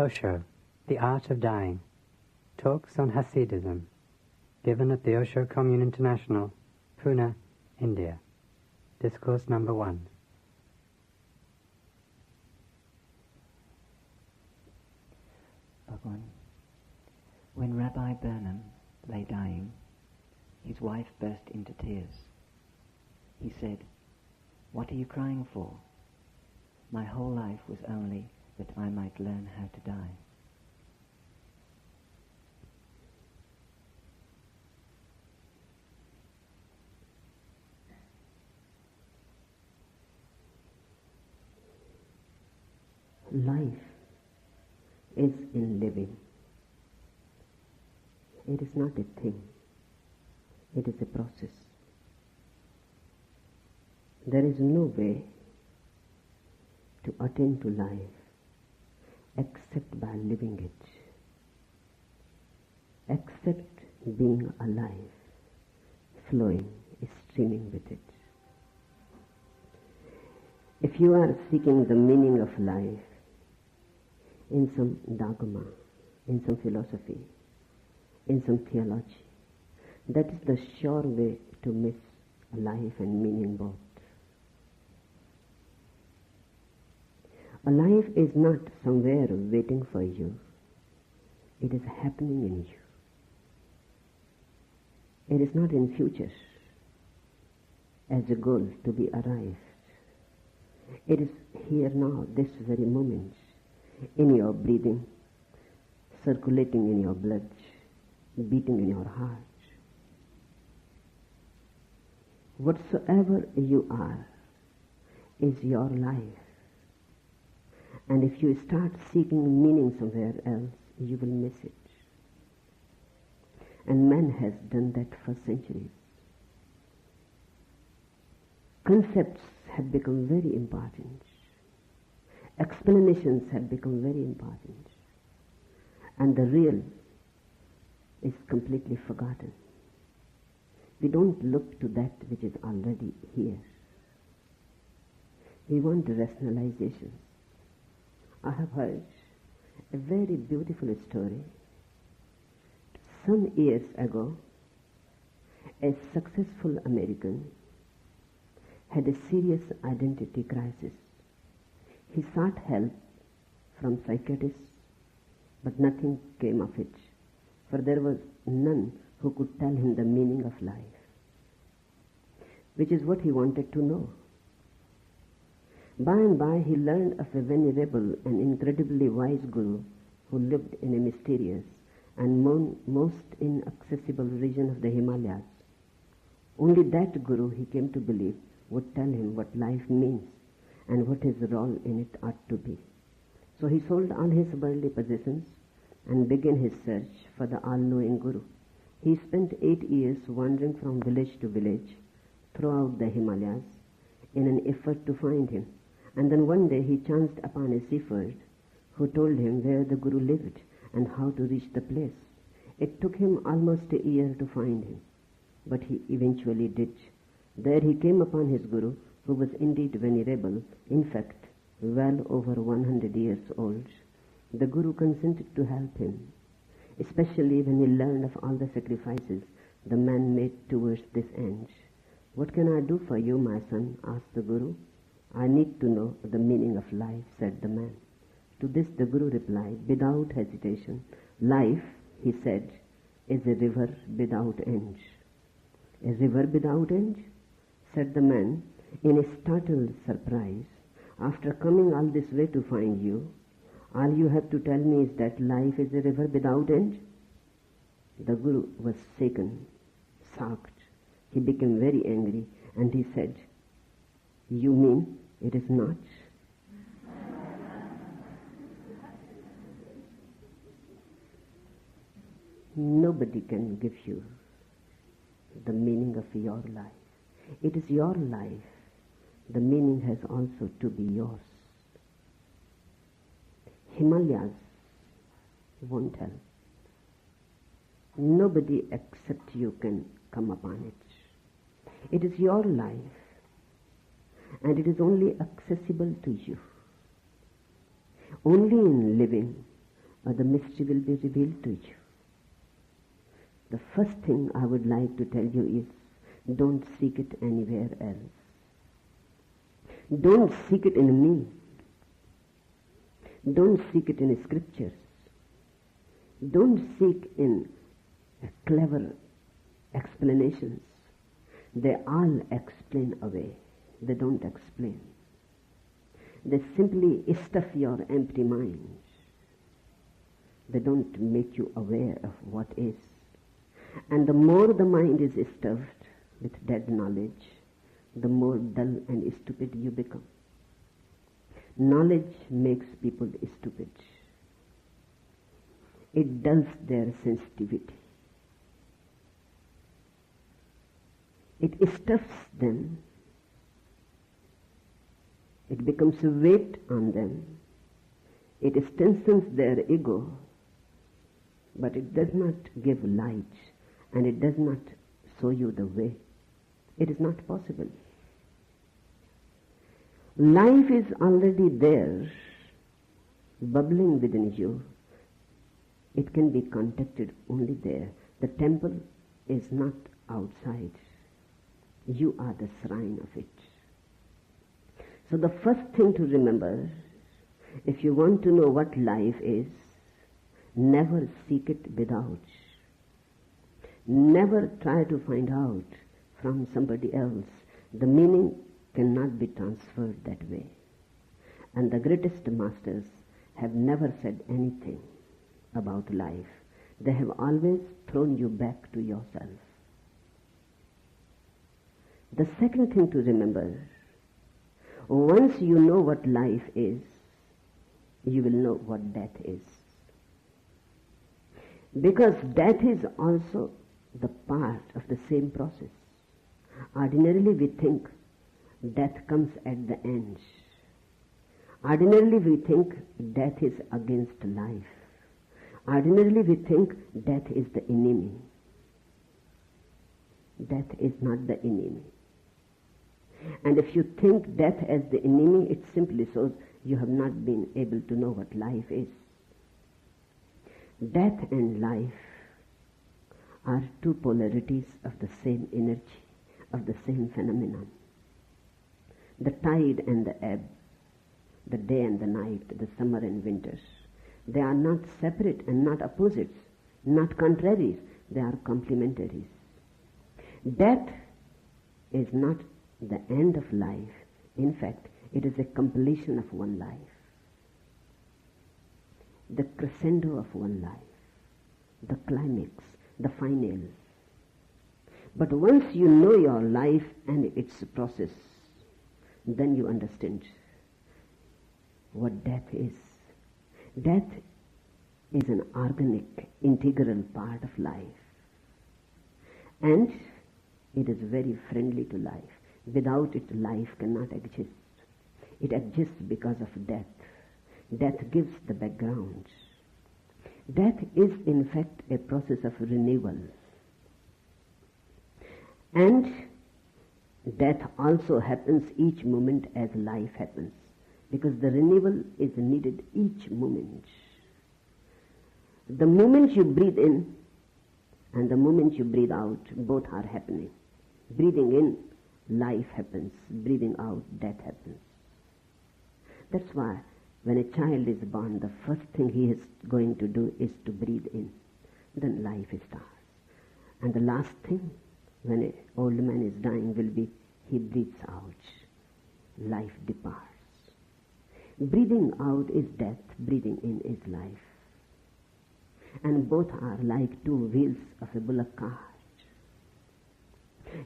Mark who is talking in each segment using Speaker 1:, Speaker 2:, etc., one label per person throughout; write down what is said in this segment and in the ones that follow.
Speaker 1: Osho, The Art of Dying. Talks on Hasidism. Given at the Osho Commune International, Pune, India. Discourse number 1.
Speaker 2: Bhagwan, when Rabbi Burnham lay dying, his wife burst into tears. He said, "What are you crying for? My whole life was only that I might learn how to die."
Speaker 3: Life is in living. It is not a thing. It is a process. There is no way to attain to life except by living it, except being alive, flowing, streaming with it. If you are seeking the meaning of life in some dogma, in some philosophy, in some theology, that is the sure way to miss life and meaning both. A life is not somewhere waiting for you. It is happening in you. It is not in future as a goal to be arrived. It is here now, this very moment, in your breathing, circulating in your blood, beating in your heart. Whatsoever you are is your life. And if you start seeking meaning somewhere else, you will miss it. And man has done that for centuries. Concepts have become very important. Explanations have become very important. And the real is completely forgotten. We don't look to that which is already here. We want rationalizations. I have heard a very beautiful story. Some years ago, a successful American had a serious identity crisis. He sought help from psychiatrists, but nothing came of it, for there was none who could tell him the meaning of life, which is what he wanted to know. By and by he learned of a venerable and incredibly wise guru who lived in a mysterious and most inaccessible region of the Himalayas. Only that guru, he came to believe, would tell him what life means and what his role in it ought to be. So he sold all his worldly possessions and began his search for the all-knowing guru. He spent 8 years wandering from village to village throughout the Himalayas in an effort to find him. And then one day he chanced upon a seafarer who told him where the guru lived and how to reach the place. It took him almost a year to find him, but he eventually did. There he came upon his guru, who was indeed venerable, in fact, well over 100 years old. The guru consented to help him, especially when he learned of all the sacrifices the man made towards this end. "What can I do for you, my son?" asked the guru. "I need to know the meaning of life," said the man. To this the guru replied, without hesitation, "Life," he said, "is a river without end." "A river without end?" said the man in a startled surprise. "After coming all this way to find you, all you have to tell me is that life is a river without end?" The guru was shaken, shocked. He became very angry and he said, "You mean it is not?" Nobody can give you the meaning of your life. It is your life. The meaning has also to be yours. Himalayas won't help. Nobody except you can come upon it. It is your life, and it is only accessible to you. Only in living or the mystery will be revealed to you. The first thing I would like to tell you is, don't seek it anywhere else. Don't seek it in me. Don't seek it in scriptures. Don't seek in clever explanations. They all explain away. They don't explain. They simply stuff your empty mind. They don't make you aware of what is. And the more the mind is stuffed with dead knowledge, the more dull and stupid you become. Knowledge makes people stupid. It dulls their sensitivity. It stuffs them. It becomes a weight on them. It strengthens their ego, but it does not give light, and it does not show you the way. It is not possible. Life is already there, bubbling within you. It can be contacted only there. The temple is not outside. You are the shrine of it. So the first thing to remember, if you want to know what life is, never seek it without. Never try to find out from somebody else. The meaning cannot be transferred that way. And the greatest masters have never said anything about life. They have always thrown you back to yourself. The second thing to remember, once you know what life is, you will know what death is. Because death is also the part of the same process. Ordinarily we think death comes at the end. Ordinarily we think death is against life. Ordinarily we think death is the enemy. Death is not the enemy. And if you think death as the enemy, it simply shows you have not been able to know what life is. Death and life are two polarities of the same energy, of the same phenomenon. The tide and the ebb, the day and the night, the summer and winter, they are not separate and not opposites, not contraries, they are complementaries. Death is not the end of life. In fact, it is a completion of one life. The crescendo of one life. The climax, the final. But once you know your life and its process, then you understand what death is. Death is an organic, integral part of life. And it is very friendly to life. Without it, life cannot exist. It exists because of death. Death gives the background. Death is in fact a process of renewal. And death also happens each moment as life happens, because the renewal is needed each moment. The moment you breathe in and the moment you breathe out, both are happening. Breathing in, life happens. Breathing out, death happens. That's why when a child is born, the first thing he is going to do is to breathe in. Then life starts. And the last thing, when an old man is dying, will be he breathes out. Life departs. Breathing out is death. Breathing in is life. And both are like two wheels of a bullock cart.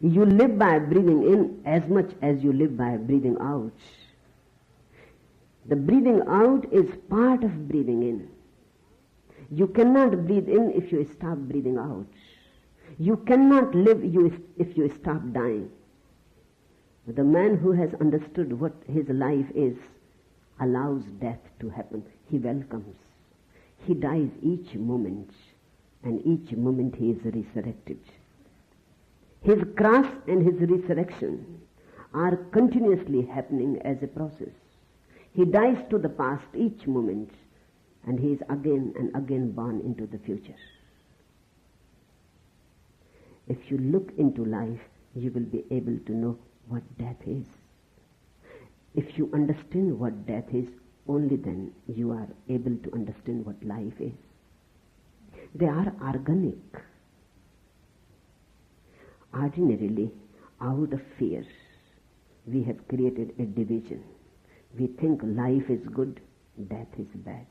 Speaker 3: You live by breathing in as much as you live by breathing out. The breathing out is part of breathing in. You cannot breathe in if you stop breathing out. You cannot live if you stop dying. The man who has understood what his life is allows death to happen. He welcomes. He dies each moment, and each moment he is resurrected. His cross and his resurrection are continuously happening as a process. He dies to the past each moment, and he is again and again born into the future. If you look into life, you will be able to know what death is. If you understand what death is, only then you are able to understand what life is. They are organic. Ordinarily, out of fear, we have created a division. We think life is good, death is bad.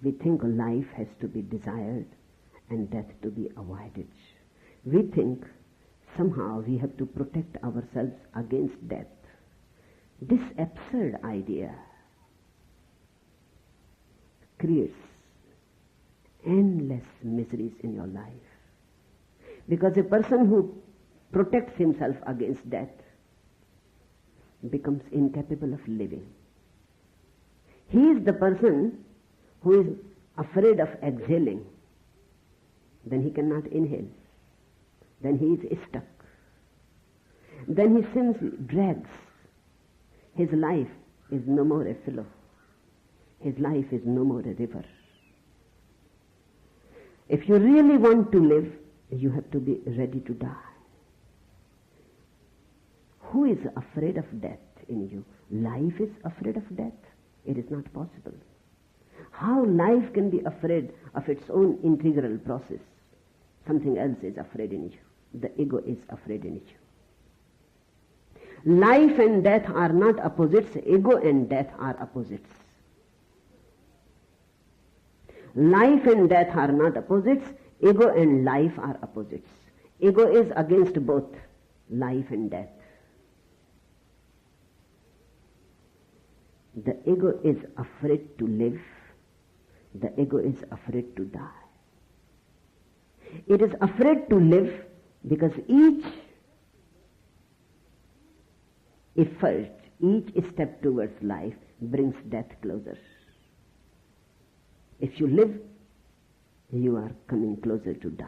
Speaker 3: We think life has to be desired and death to be avoided. We think somehow we have to protect ourselves against death. This absurd idea creates endless miseries in your life. Because a person who protects himself against death becomes incapable of living. He is the person who is afraid of exhaling. Then he cannot inhale. Then he is stuck. Then he simply drags. His life is no more a flow. His life is no more a river. If you really want to live, you have to be ready to die. Who is afraid of death in you? Life is afraid of death? It is not possible. How life can be afraid of its own integral process? Something else is afraid in you. The ego is afraid in you. Life and death are not opposites. Ego and death are opposites. Life and death are not opposites. Ego and life are opposites. Ego is against both life and death. The ego is afraid to live. The ego is afraid to die. It is afraid to live because each effort, each step towards life brings death closer. If you live, you are coming closer to die.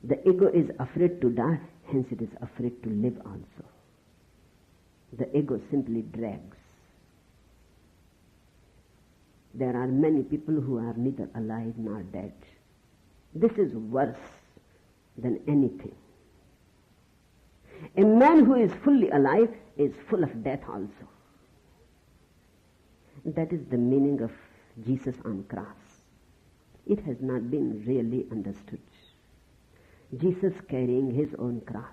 Speaker 3: The ego is afraid to die, hence it is afraid to live also. The ego simply drags. There are many people who are neither alive nor dead. This is worse than anything. A man who is fully alive is full of death also. That is the meaning of Jesus on cross. It has not been really understood. Jesus carrying his own cross.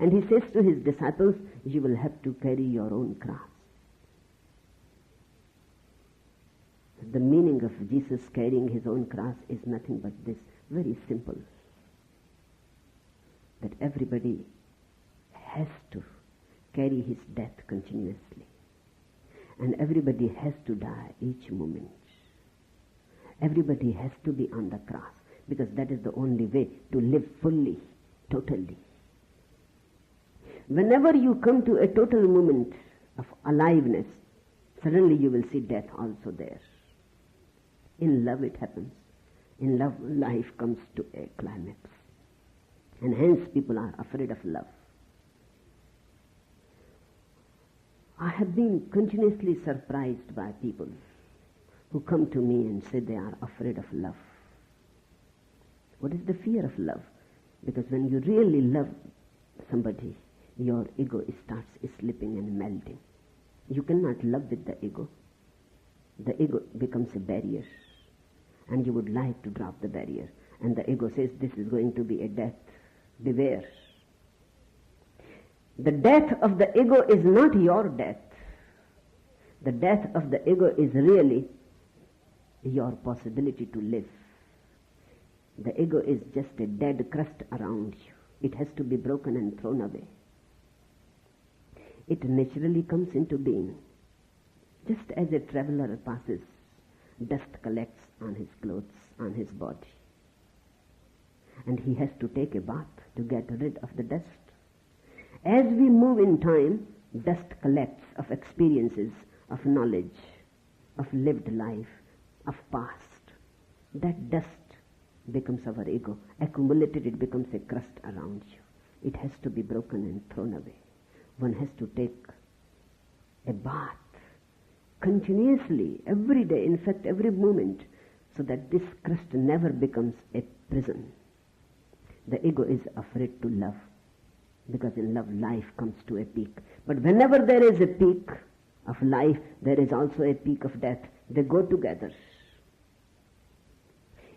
Speaker 3: And he says to his disciples, you will have to carry your own cross. The meaning of Jesus carrying his own cross is nothing but this, very simple. That everybody has to carry his death continuously. And everybody has to die each moment. Everybody has to be on the cross, because that is the only way to live fully, totally. Whenever you come to a total moment of aliveness, suddenly you will see death also there. In love it happens. In love, life comes to a climax. And hence people are afraid of love. I have been continuously surprised by people who come to me and say they are afraid of love. What is the fear of love? Because when you really love somebody, your ego starts slipping and melting. You cannot love with the ego. The ego becomes a barrier. And you would like to drop the barrier. And the ego says, this is going to be a death. Beware. The death of the ego is not your death. The death of the ego is really your possibility to live. The ego is just a dead crust around you. It has to be broken and thrown away. It naturally comes into being. Just as a traveler passes, dust collects on his clothes, on his body. And he has to take a bath to get rid of the dust. As we move in time, dust collects of experiences, of knowledge, of lived life, of past. That dust becomes our ego. Accumulated, it becomes a crust around you. It has to be broken and thrown away. One has to take a bath continuously, every day, in fact every moment, so that this crust never becomes a prison. The ego is afraid to love, because in love life comes to a peak. But whenever there is a peak of life, there is also a peak of death. They go together.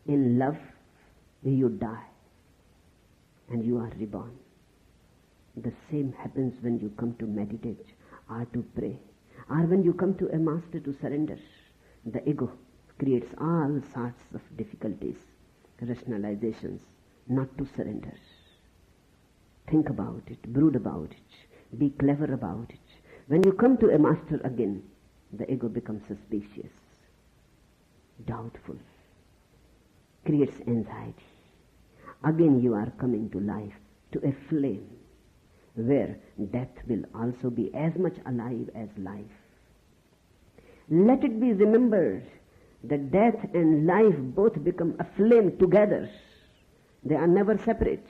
Speaker 3: In love, you die and you are reborn. The same happens when you come to meditate or to pray, or when you come to a master to surrender. The ego creates all sorts of difficulties, rationalizations, not to surrender. Think about it, brood about it, be clever about it. When you come to a master again, the ego becomes suspicious, doubtful, creates anxiety. Again you are coming to life, to a flame, where death will also be as much alive as life. Let it be remembered that death and life both become a flame together. They are never separate.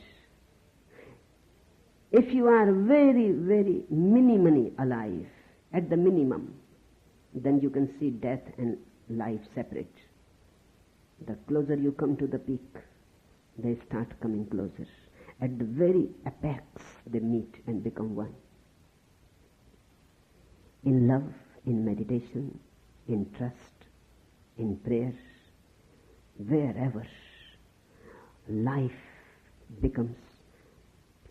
Speaker 3: If you are very, very minimally alive, at the minimum, then you can see death and life separate. The closer you come to the peak, they start coming closer. At the very apex, they meet and become one. In love, in meditation, in trust, in prayer, wherever life becomes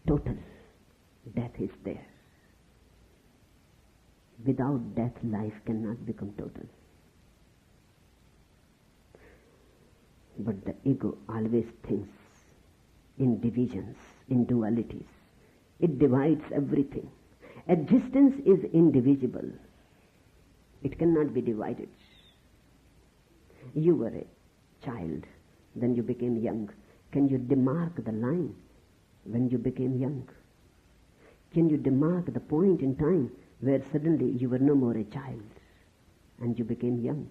Speaker 3: total, death is there. Without death, life cannot become total. But the ego always thinks in divisions, in dualities. It divides everything. Existence is indivisible. It cannot be divided. You were a child, then you became young. Can you demark the line when you became young? Can you demark the point in time where suddenly you were no more a child and you became young?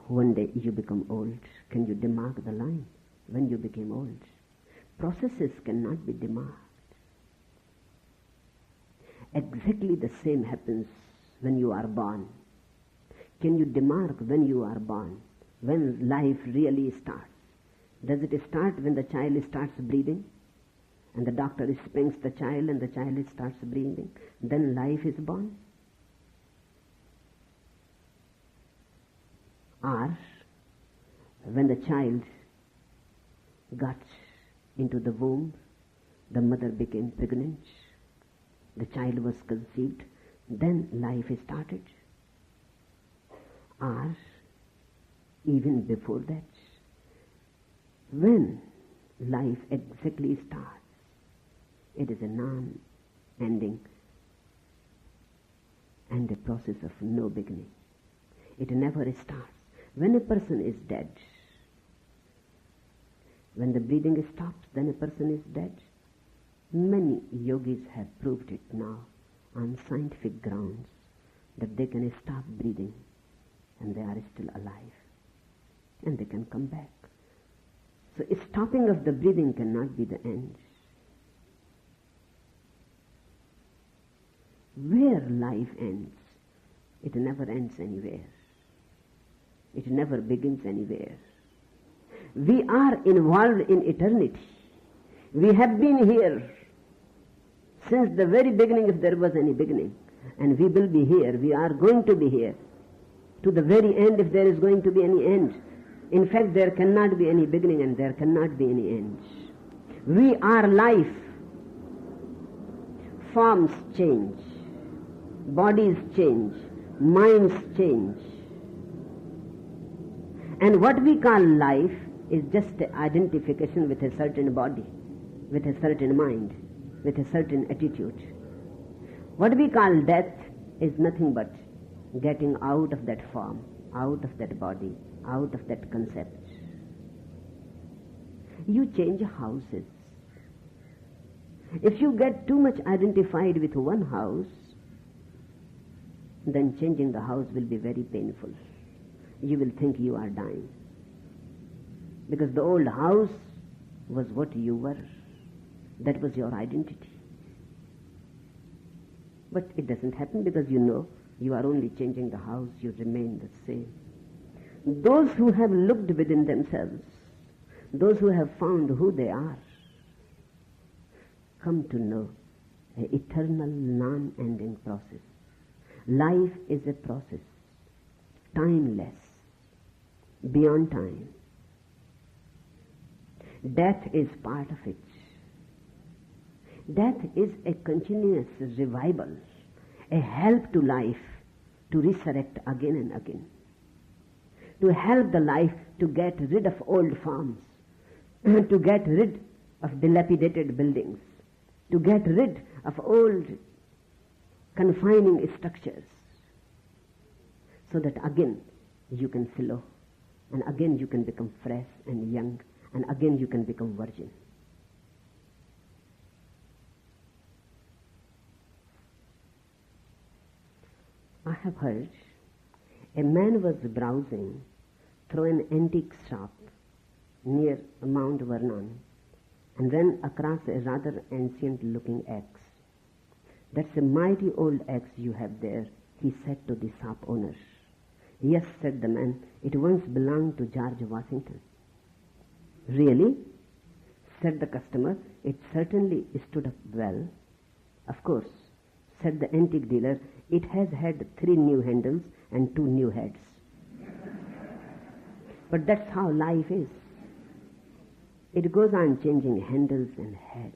Speaker 3: One day you become old. Can you demark the line when you became old? Processes cannot be demarked. Exactly the same happens when you are born. Can you demark when you are born? When life really starts? Does it start when the child starts breathing? And the doctor spanks the child and the child starts breathing? Then life is born? Or when the child got into the womb, the mother became pregnant, the child was conceived, then life started? Or even before that, when life exactly starts, it is a non-ending and a process of no beginning. It never starts. When a person is dead, when the breathing stops, then a person is dead. Many yogis have proved it now on scientific grounds that they can stop breathing and they are still alive and they can come back. So stopping of the breathing cannot be the end. Where life ends, it never ends anywhere. It never begins anywhere. We are involved in eternity. We have been here since the very beginning, if there was any beginning. And we will be here. We are going to be here to the very end, if there is going to be any end. In fact, there cannot be any beginning and there cannot be any end. We are life. Forms change. Bodies change. Minds change. And what we call life is just an identification with a certain body, with a certain mind, with a certain attitude. What we call death is nothing but getting out of that form, out of that body, out of that concept. You change houses. If you get too much identified with one house, then changing the house will be very painful. You will think you are dying. Because the old house was what you were. That was your identity. But it doesn't happen because you know You are only changing the house, you remain the same. Those who have looked within themselves, those who have found who they are, come to know an eternal, non-ending process. Life is a process, timeless, beyond time. Death is part of it. Death is a continuous revival, a help to life to resurrect again and again, to help the life to get rid of old forms, to get rid of dilapidated buildings, to get rid of old confining structures, so that again you can flow, and again you can become fresh and young, and again you can become virgin. I have heard a man was browsing through an antique shop near Mount Vernon and ran across a rather ancient-looking axe. "That's a mighty old axe you have there," he said to the shop owner. "Yes," said the man, "it once belonged to George Washington." "Really?" said the customer. "It certainly stood up well." "Of course," said the antique dealer, "it has had 3 new handles and 2 new heads." But that's how life is. It goes on changing handles and heads.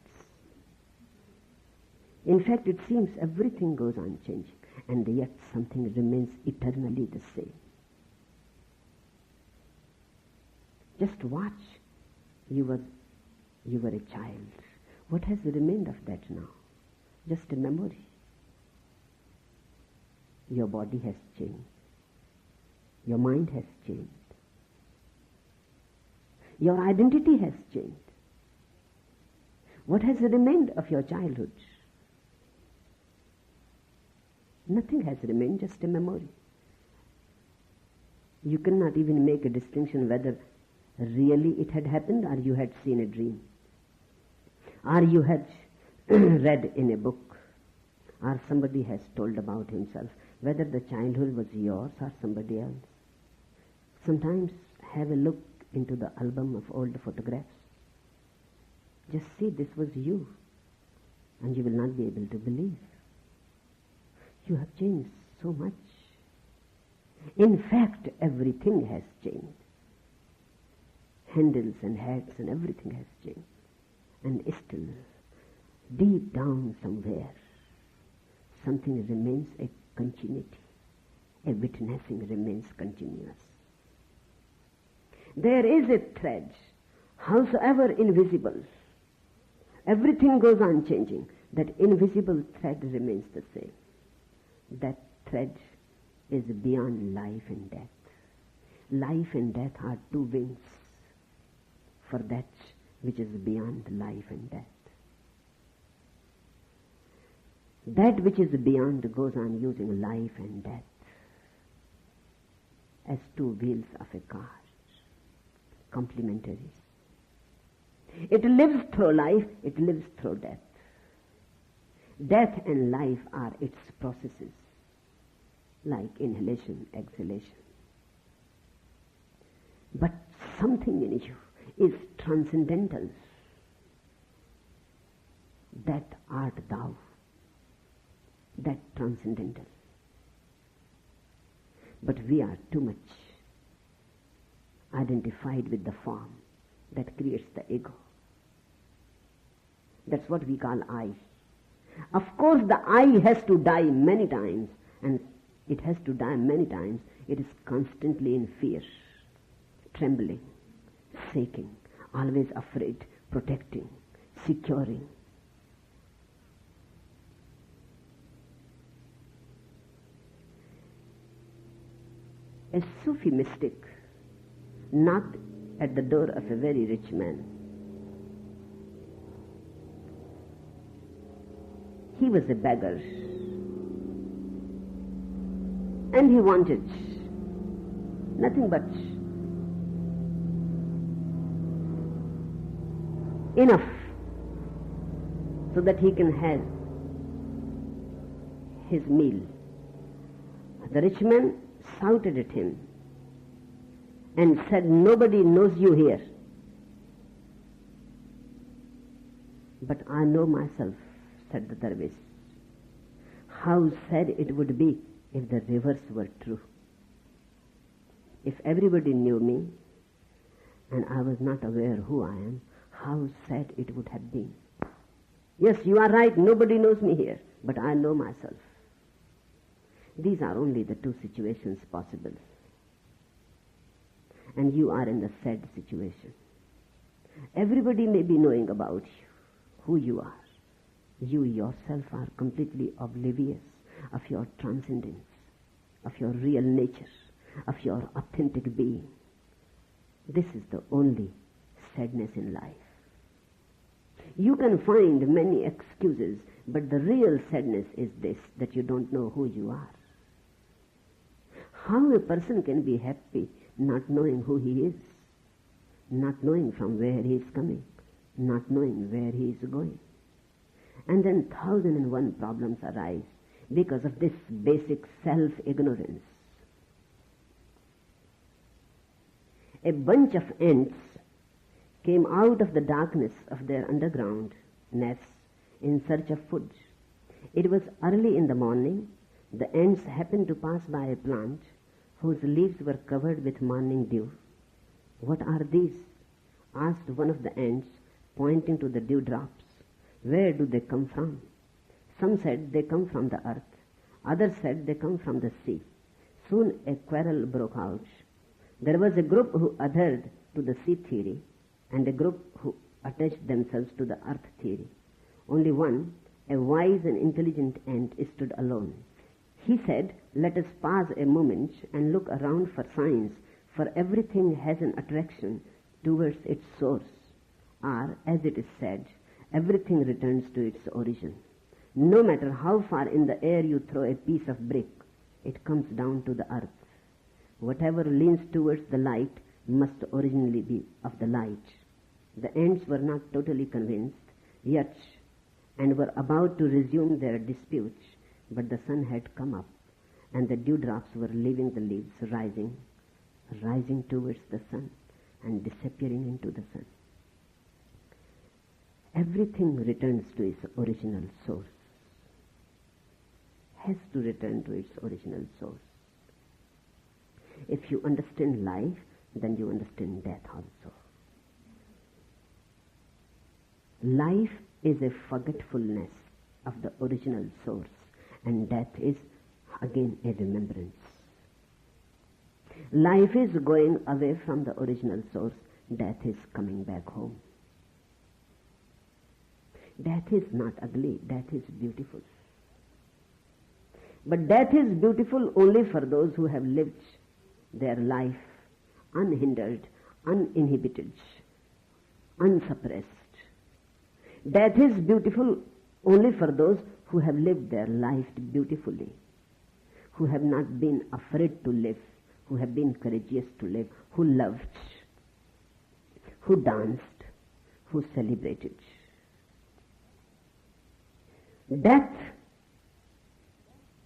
Speaker 3: In fact, it seems everything goes on changing, and yet something remains eternally the same. Just watch. You were a child. What has remained of that now? Just a memory. Your body has changed. Your mind has changed. Your identity has changed. What has remained of your childhood? Nothing has remained, just a memory. You cannot even make a distinction whether really it had happened or you had seen a dream, or you had read in a book, or somebody has told about himself, whether the childhood was yours or somebody else. Sometimes have a look into the album of old photographs. Just see, this was you, and you will not be able to believe. You have changed so much. In fact, everything has changed. Handles and heads and everything has changed. And still, deep down somewhere, something remains a continuity. A witnessing remains continuous. There is a thread, howsoever invisible. Everything goes on changing. That invisible thread remains the same. That thread is beyond life and death. Life and death are 2 wings for that which is beyond life and death. That which is beyond goes on using life and death as 2 wheels of a car, complementaries. It lives through life, it lives through death. Death and life are its processes, like inhalation, exhalation. But something in you is transcendental. That art thou, that transcendental. But we are too much identified with the form that creates the ego. That's what we call I. Of course, the I has to die many times, and it has to die many times. It is constantly in fear, trembling, shaking, always afraid, protecting, securing. A Sufi mystic knocked at the door of a very rich man. He was a beggar, and he wanted nothing but enough so that he can have his meal. The rich man shouted at him and said, "Nobody knows you here." "But I know myself," said the dervish. "How sad it would be if the reverse were true. If everybody knew me and I was not aware who I am, how sad it would have been. Yes, you are right, nobody knows me here, but I know myself." These are only the two situations possible. And you are in the sad situation. Everybody may be knowing about you, who you are. You yourself are completely oblivious of your transcendence, of your real nature, of your authentic being. This is the only sadness in life. You can find many excuses, but the real sadness is this, that you don't know who you are. How a person can be happy not knowing who he is, not knowing from where he is coming, not knowing where he is going. And then 1,001 problems arise because of this basic self-ignorance. A bunch of ants came out of the darkness of their underground nests in search of food. It was early in the morning. The ants happened to pass by a plant whose leaves were covered with morning dew. "What are these?" asked one of the ants, pointing to the dewdrops. "Where do they come from?" Some said they come from the earth. Others said they come from the sea. Soon a quarrel broke out. There was a group who adhered to the sea theory and a group who attached themselves to the earth theory. Only one, a wise and intelligent ant, stood alone. He said, "Let us pause a moment and look around for signs, for everything has an attraction towards its source. Or, as it is said, everything returns to its origin. No matter how far in the air you throw a piece of brick, it comes down to the earth. Whatever leans towards the light must originally be of the light." The ants were not totally convinced yet and were about to resume their dispute, but the sun had come up and the dewdrops were leaving the leaves, rising towards the sun and disappearing into the sun. Everything returns to its original source, has to return to its original source. If you understand life, then you understand death also. Life is a forgetfulness of the original source, and death is again a remembrance. Life is going away from the original source, death is coming back home. Death is not ugly, death is beautiful. But death is beautiful only for those who have lived their life unhindered, uninhibited, unsuppressed. Death is beautiful only for those who have lived their life beautifully, who have not been afraid to live, who have been courageous to live, who loved, who danced, who celebrated. Death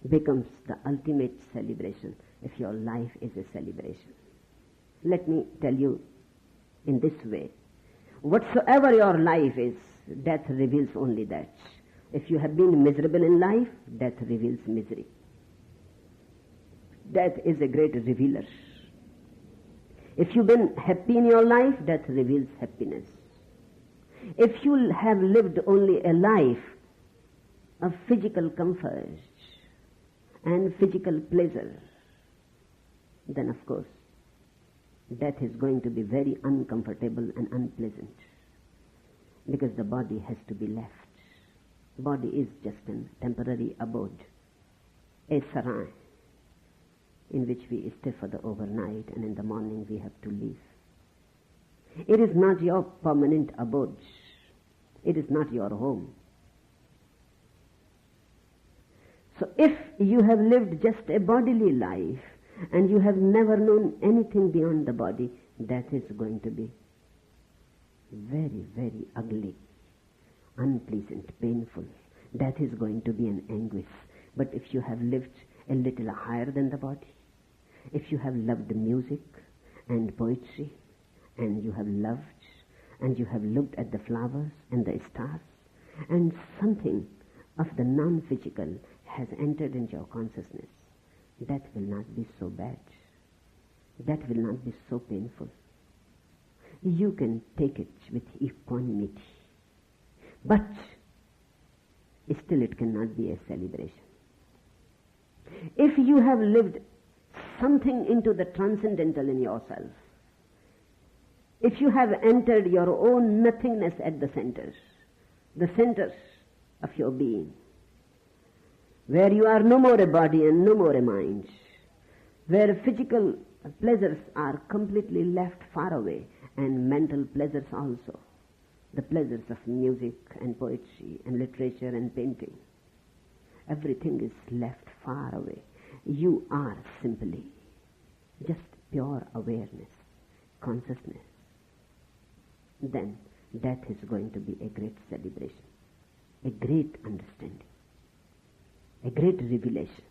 Speaker 3: becomes the ultimate celebration if your life is a celebration. Let me tell you in this way. Whatsoever your life is, death reveals only that. If you have been miserable in life, death reveals misery. Death is a great revealer. If you've been happy in your life, death reveals happiness. If you have lived only a life of physical comfort and physical pleasure, then of course death is going to be very uncomfortable and unpleasant, because the body has to be left. Body is just a temporary abode, a sarai, in which we stay for the overnight and in the morning we have to leave. It is not your permanent abode. It is not your home. So if you have lived just a bodily life and you have never known anything beyond the body, that is going to be very, very ugly, unpleasant, painful. That is going to be an anguish. But if you have lived a little higher than the body, if you have loved music and poetry, and you have loved, and you have looked at the flowers and the stars, and something of the non-physical has entered into your consciousness, that will not be so bad. That will not be so painful. You can take it with equanimity. But still it cannot be a celebration. If you have lived something into the transcendental in yourself, if you have entered your own nothingness at the centers of your being, where you are no more a body and no more a mind, where physical pleasures are completely left far away, and mental pleasures also, the pleasures of music and poetry and literature and painting, everything is left far away. You are simply just pure awareness, consciousness. Then death is going to be a great celebration, a great understanding, a great revelation.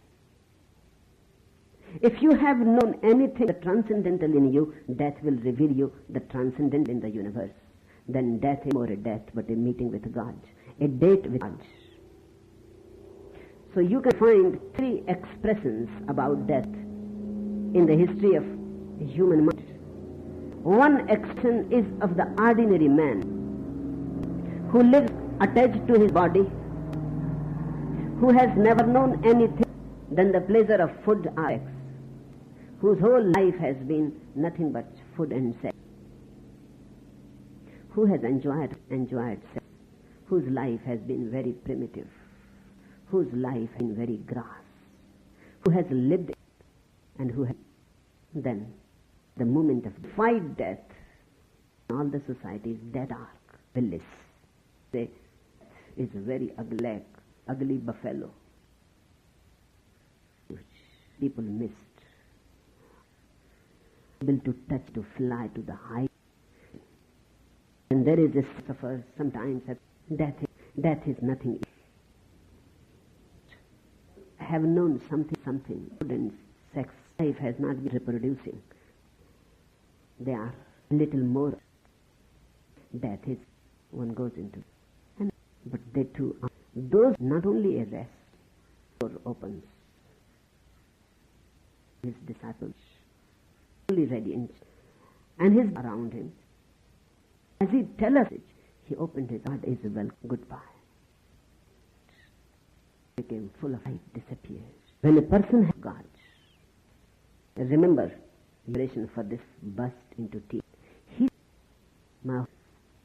Speaker 3: If you have known anything the transcendental in you, death will reveal you the transcendental in the universe. Then death is more a death but a meeting with God, a date with God. So you can find 3 expressions about death in the history of human mind. One expression is of the ordinary man who lives attached to his body, who has never known anything than the pleasure of food or sex, whose whole life has been nothing but food and sex, who has enjoyed sex, whose life has been very primitive, whose life has been very grass, who has lived and who has then the moment of fight death. All the society is dead dark, willis. They is a very ugly buffalo which people missed, able to touch, to fly to the height. And there is a suffer sometimes that death is nothing. I have known something, food and sex. Life has not been reproducing. They are a little more. Death is one goes into. But they too are. Those not only a rest, door opens. His disciples fully radiant, and his around him. As he tells us it, he opened his heart, is well, goodbye. Became full of life, disappears. When a person has God, remember, liberation for this burst into tears. My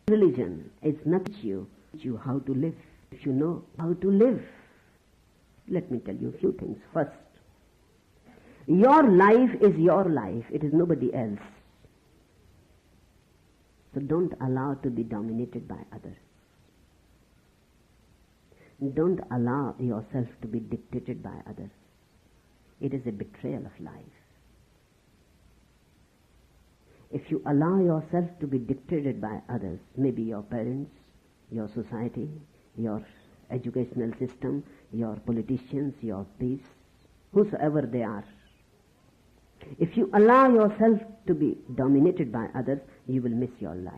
Speaker 3: religion is not you how to live. If you know how to live, let me tell you a few things. First, your life is your life. It is nobody else. So don't allow to be dominated by others. Don't allow yourself to be dictated by others. It is a betrayal of life. If you allow yourself to be dictated by others, maybe your parents, your society, your educational system, your politicians, your peace, whosoever they are, if you allow yourself to be dominated by others, you will miss your life.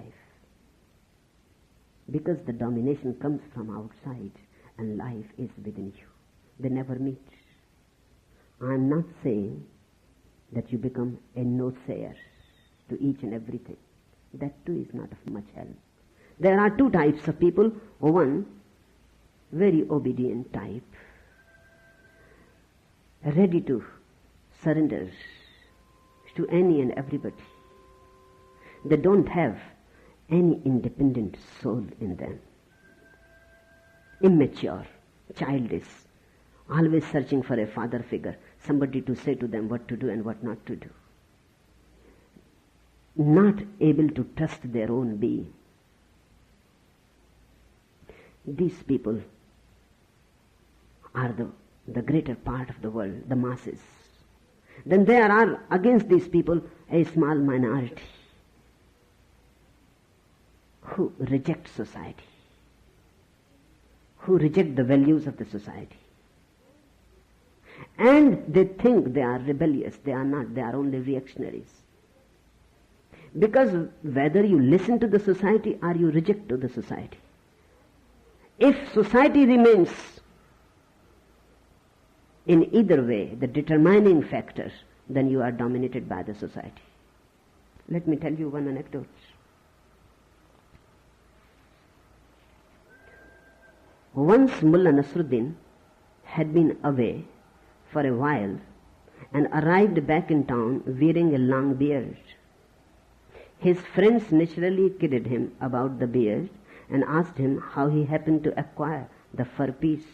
Speaker 3: Because the domination comes from outside and life is within you. They never meet. I am not saying that you become a no-sayer to each and everything. That too is not of much help. There are 2 types of people. One, very obedient type, ready to surrender to any and everybody. They don't have any independent soul in them. Immature, childish, always searching for a father figure, somebody to say to them what to do and what not to do. Not able to trust their own being. These people are the greater part of the world, the masses. Then there are against these people a small minority who reject society, who reject the values of the society. And they think they are rebellious. They are not. They are only reactionaries. Because whether you listen to the society or you reject to the society, if society remains in either way the determining factor, then you are dominated by the society. Let me tell you one anecdote. Once Mullah Nasruddin had been away for a while and arrived back in town wearing a long beard. His friends naturally kidded him about the beard and asked him how he happened to acquire the fur piece.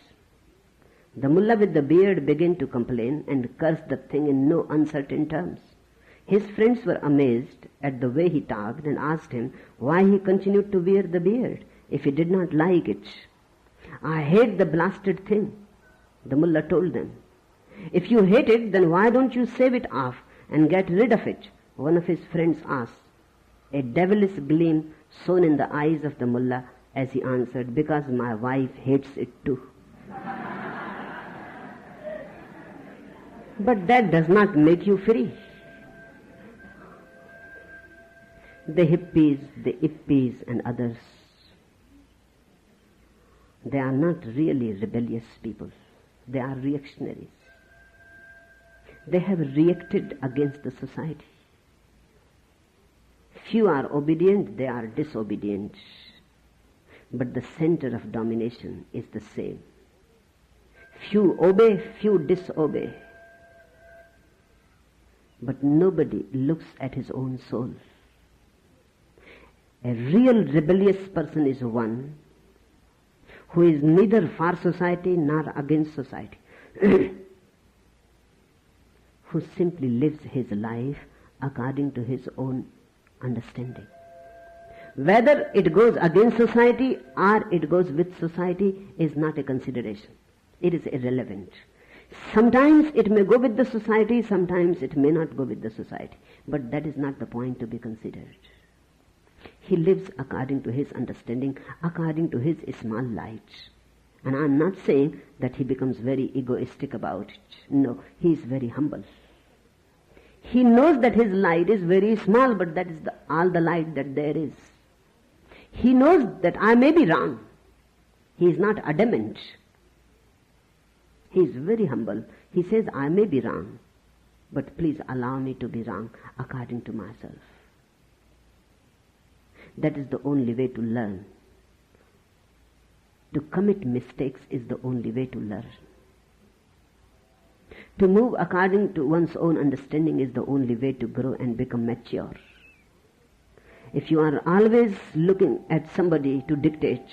Speaker 3: The mullah with the beard began to complain and curse the thing in no uncertain terms. His friends were amazed at the way he talked and asked him why he continued to wear the beard if he did not like it. "I hate the blasted thing," the mullah told them. "If you hate it, then why don't you shave it off and get rid of it?" One of his friends asked. A devilish gleam shone in the eyes of the mullah as he answered, "Because my wife hates it too." But that does not make you free. The hippies, the yippies and others, they are not really rebellious people. They are reactionaries. They have reacted against the society. Few are obedient, they are disobedient. But the center of domination is the same. Few obey, few disobey. But nobody looks at his own soul. A real rebellious person is one who is neither for society nor against society, who simply lives his life according to his own understanding. Whether it goes against society or it goes with society is not a consideration. It is irrelevant. Sometimes it may go with the society, sometimes it may not go with the society. But that is not the point to be considered. He lives according to his understanding, according to his small light. And I am not saying that he becomes very egoistic about it. No, he is very humble. He knows that his light is very small, but that is all the light that there is. He knows that I may be wrong. He is not adamant. He is very humble. He says, "I may be wrong, but please allow me to be wrong according to myself." That is the only way to learn. To commit mistakes is the only way to learn. To move according to one's own understanding is the only way to grow and become mature. If you are always looking at somebody to dictate,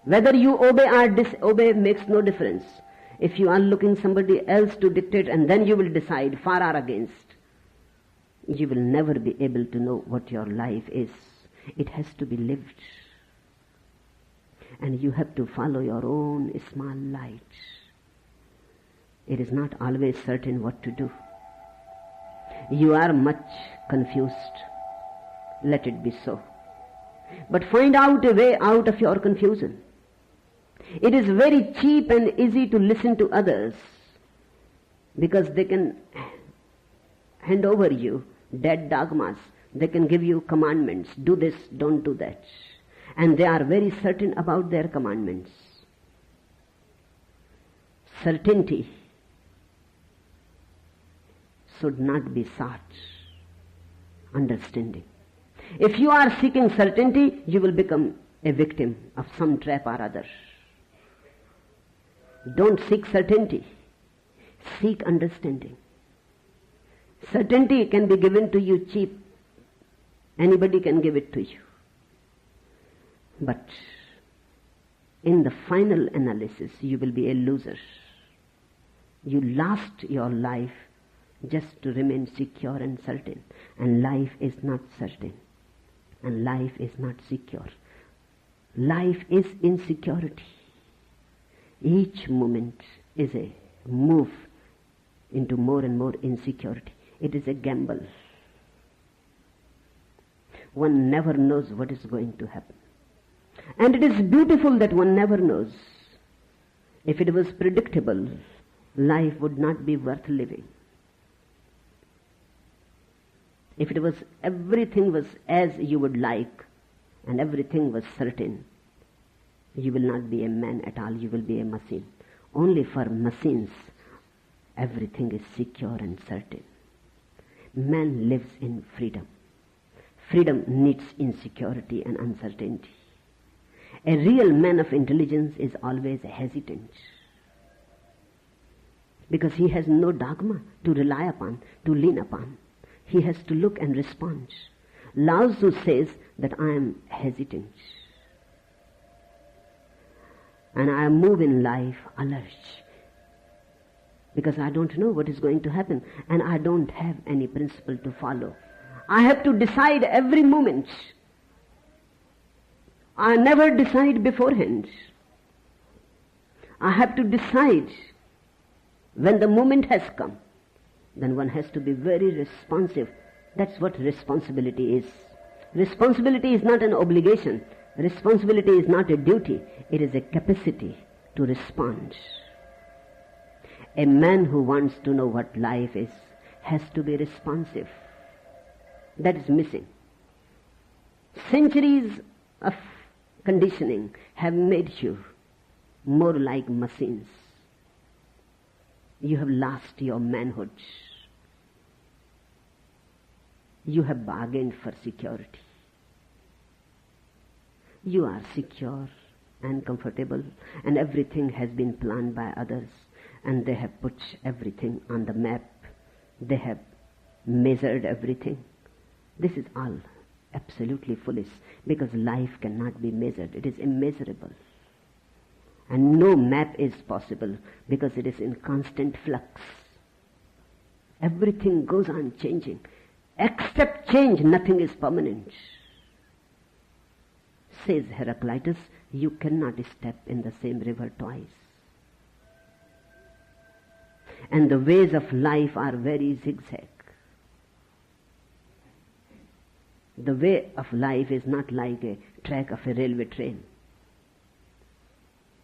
Speaker 3: whether you obey or disobey makes no difference. If you are looking somebody else to dictate and then you will decide for or against, you will never be able to know what your life is. It has to be lived. And you have to follow your own small light. It is not always certain what to do. You are much confused. Let it be so. But find out a way out of your confusion. It is very cheap and easy to listen to others because they can hand over you dead dogmas. They can give you commandments. Do this, don't do that. And they are very certain about their commandments. Certainty should not be sought. Understanding. If you are seeking certainty, you will become a victim of some trap or other. Don't seek certainty. Seek understanding. Certainty can be given to you cheap. Anybody can give it to you. But in the final analysis, you will be a loser. You lost your life just to remain secure and certain. And life is not certain. And life is not secure. Life is insecurity. Each moment is a move into more and more insecurity. It is a gamble. One never knows what is going to happen. And it is beautiful that one never knows. If it was predictable, life would not be worth living. If it was, everything was as you would like and everything was certain, you will not be a man at all, you will be a machine. Only for machines, everything is secure and certain. Man lives in freedom. Freedom needs insecurity and uncertainty. A real man of intelligence is always hesitant because he has no dogma to rely upon, to lean upon. He has to look and respond. Lao Tzu says that I am hesitant and I move in life alert because I don't know what is going to happen and I don't have any principle to follow. I have to decide every moment. I never decide beforehand. I have to decide when the moment has come. Then one has to be very responsive. That's what responsibility is. Responsibility is not an obligation. Responsibility is not a duty. It is a capacity to respond. A man who wants to know what life is has to be responsive. That is missing. Centuries of conditioning have made you more like machines. You have lost your manhood. You have bargained for security. You are secure and comfortable, and everything has been planned by others, and they have put everything on the map. They have measured everything. This is all absolutely foolish, because life cannot be measured. It is immeasurable. And no map is possible, because it is in constant flux. Everything goes on changing. Except change, nothing is permanent. Says Heraclitus, you cannot step in the same river twice. And the ways of life are very zigzag. The way of life is not like a track of a railway train.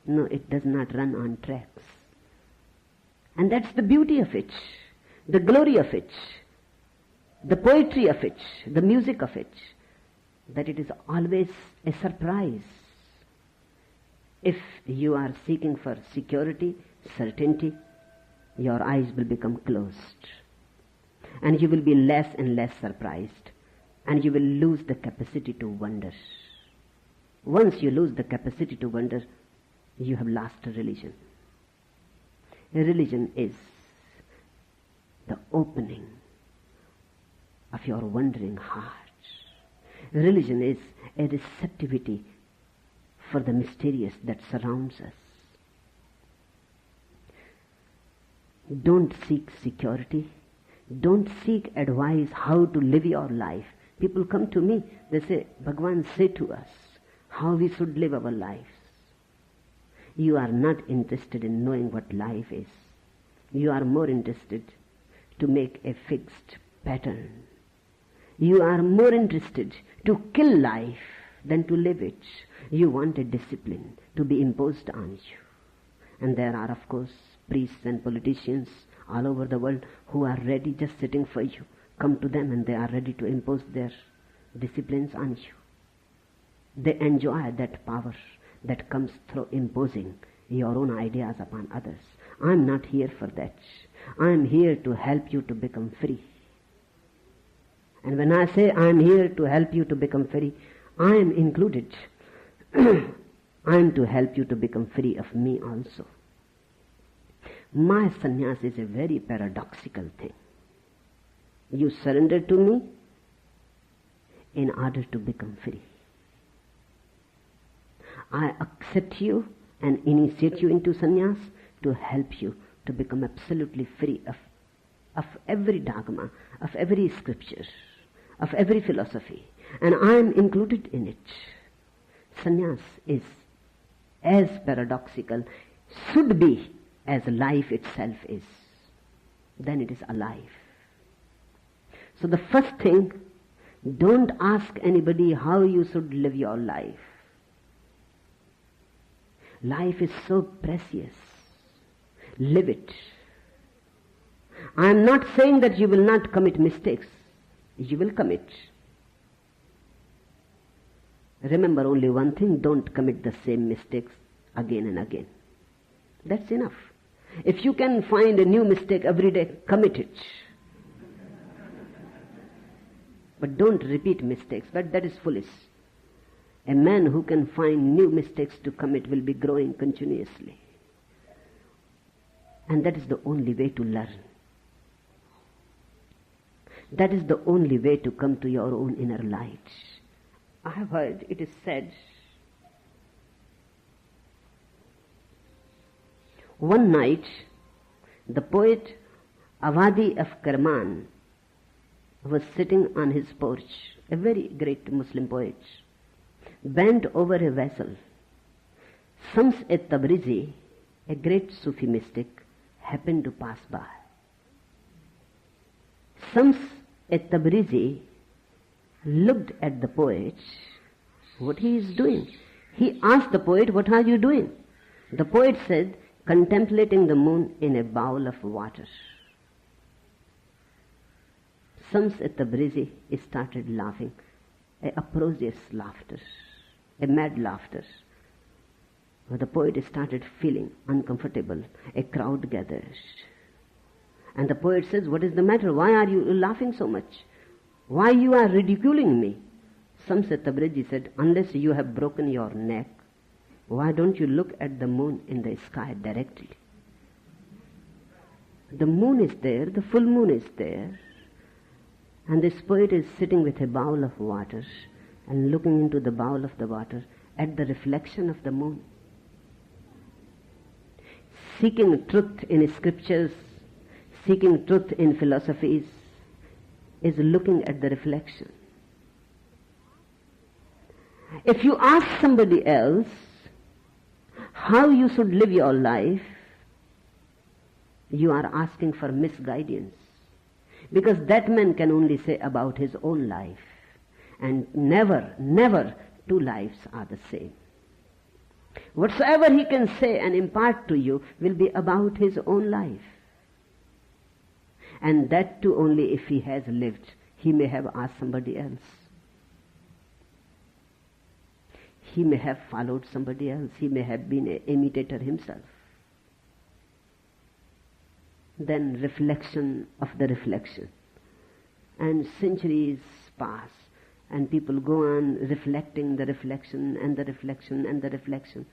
Speaker 3: No, it does not run on tracks. And that's the beauty of it, the glory of it, the poetry of it, the music of it, that it is always a surprise. If you are seeking for security, certainty, your eyes will become closed, and you will be less and less surprised, and you will lose the capacity to wonder. Once you lose the capacity to wonder, you have lost a religion. A religion is the opening of your wondering heart. Religion is a receptivity for the mysterious that surrounds us. Don't seek security. Don't seek advice how to live your life. People come to me, they say, Bhagwan, say to us how we should live our lives. You are not interested in knowing what life is. You are more interested to make a fixed pattern. You are more interested to kill life than to live it. You want a discipline to be imposed on you. And there are, of course, priests and politicians all over the world who are ready, just sitting for you. Come to them and they are ready to impose their disciplines on you. They enjoy that power that comes through imposing your own ideas upon others. I am not here for that. I am here to help you to become free. And when I say I am here to help you to become free, I am included. I am to help you to become free of me also. My sannyas is a very paradoxical thing. You surrender to me in order to become free. I accept you and initiate you into sannyas to help you to become absolutely free of every dogma, of every scripture, of every philosophy. And I am included in it. Sannyas is as paradoxical, should be, as life itself is. Then it is alive. So the first thing, don't ask anybody how you should live your life. Life is so precious. Live it. I am not saying that you will not commit mistakes. You will commit. Remember only one thing, don't commit the same mistakes again and again. That's enough. If you can find a new mistake every day, commit it. But don't repeat mistakes. But that is foolish. A man who can find new mistakes to commit will be growing continuously. And that is the only way to learn. That is the only way to come to your own inner light. I have heard it is said, one night the poet Avadi of Kerman was sitting on his porch, a very great Muslim poet, bent over a vessel. Shams-e-Tabrizi, a great Sufi mystic, happened to pass by. Shams-e-Tabrizi looked at the poet, what he is doing. He asked the poet, what are you doing? The poet said, contemplating the moon in a bowl of water. Shams-e-Tabrizi started laughing, a uproarious laughter, a mad laughter. The poet started feeling uncomfortable. A crowd gathered. And the poet says, what is the matter? Why are you laughing so much? Why you are ridiculing me? Shams-e-Tabrizi said, unless you have broken your neck, why don't you look at the moon in the sky directly? The moon is there, the full moon is there, and this poet is sitting with a bowl of water and looking into the bowl of the water at the reflection of the moon. Seeking truth in scriptures, seeking truth in philosophies, is looking at the reflection. If you ask somebody else how you should live your life, you are asking for misguidance. Because that man can only say about his own life. And never, never two lives are the same. Whatsoever he can say and impart to you will be about his own life. And that too only if he has lived. He may have asked somebody else. He may have followed somebody else. He may have been an imitator himself. Then reflection of the reflection. And centuries pass. And people go on reflecting the reflection and the reflection and the reflection.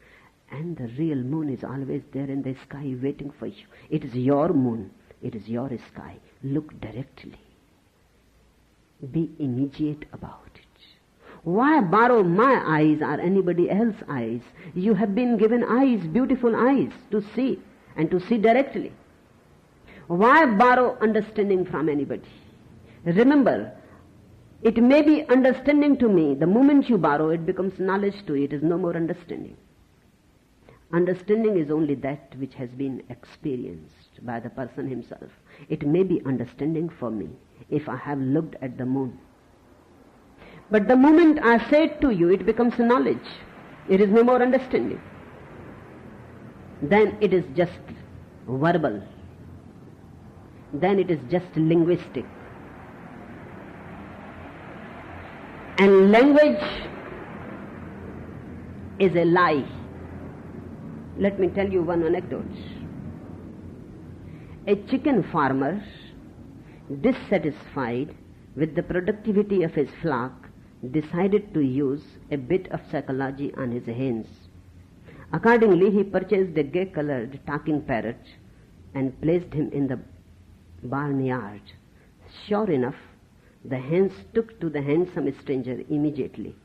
Speaker 3: And the real moon is always there in the sky waiting for you. It is your moon. It is your sky. Look directly. Be immediate about it. Why borrow my eyes or anybody else's eyes? You have been given eyes, beautiful eyes, to see and to see directly. Why borrow understanding from anybody? Remember, it may be understanding to me. The moment you borrow, it becomes knowledge to you. It is no more understanding. Understanding is only that which has been experienced by the person himself. It may be understanding for me if I have looked at the moon. But the moment I say it to you, it becomes knowledge. It is no more understanding. Then it is just verbal. Then it is just linguistic. And language is a lie. Let me tell you one anecdote. A chicken farmer, dissatisfied with the productivity of his flock, decided to use a bit of psychology on his hens. Accordingly, he purchased a gay-colored talking parrot and placed him in the barnyard. Sure enough, the hens took to the handsome stranger immediately,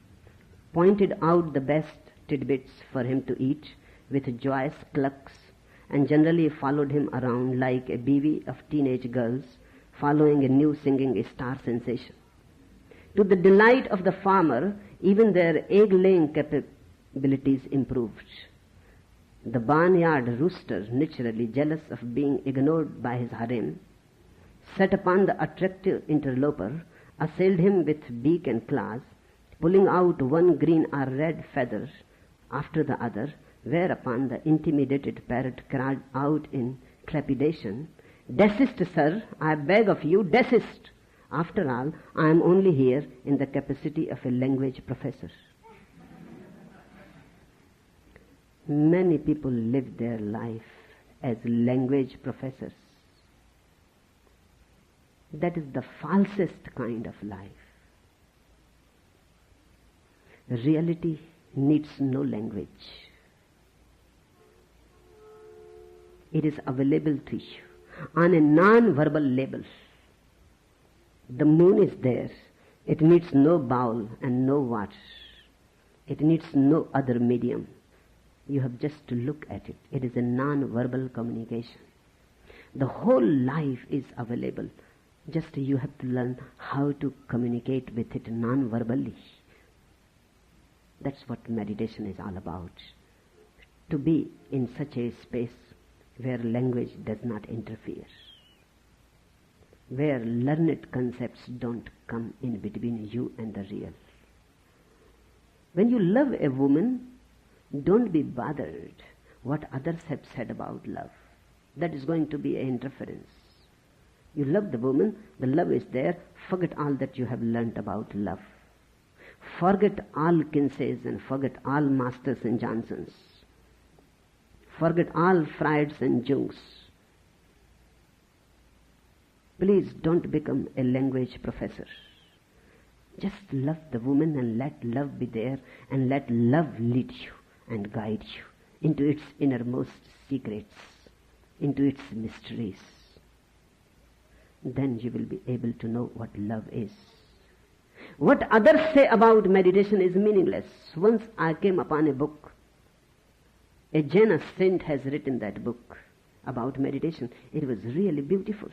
Speaker 3: pointed out the best tidbits for him to eat with joyous clucks, and generally followed him around like a bevy of teenage girls following a new singing star sensation. To the delight of the farmer, even their egg-laying capabilities improved. The barnyard rooster, naturally jealous of being ignored by his harem, set upon the attractive interloper, assailed him with beak and claws, pulling out one green or red feather after the other, whereupon the intimidated parrot cried out in trepidation, Desist, sir, I beg of you, desist. After all, I am only here in the capacity of a language professor. Many people live their life as language professors. That is the falsest kind of life. Reality needs no language. It is available to you on a non-verbal level. The moon is there. It needs no bowl and no water. It needs no other medium. You have just to look at it. It is a non-verbal communication. The whole life is available. Just you have to learn how to communicate with it non-verbally. That's what meditation is all about. To be in such a space where language does not interfere, where learned concepts don't come in between you and the real. When you love a woman, don't be bothered what others have said about love. That is going to be an interference. You love the woman, the love is there, forget all that you have learnt about love. Forget all Kinseys and forget all Masters and Johnsons. Forget all Freuds and Jungs. Please don't become a language professor. Just love the woman and let love be there and let love lead you and guide you into its innermost secrets, into its mysteries. Then you will be able to know what love is. What others say about meditation is meaningless. Once I came upon a book. A Jaina saint has written that book about meditation. It was really beautiful.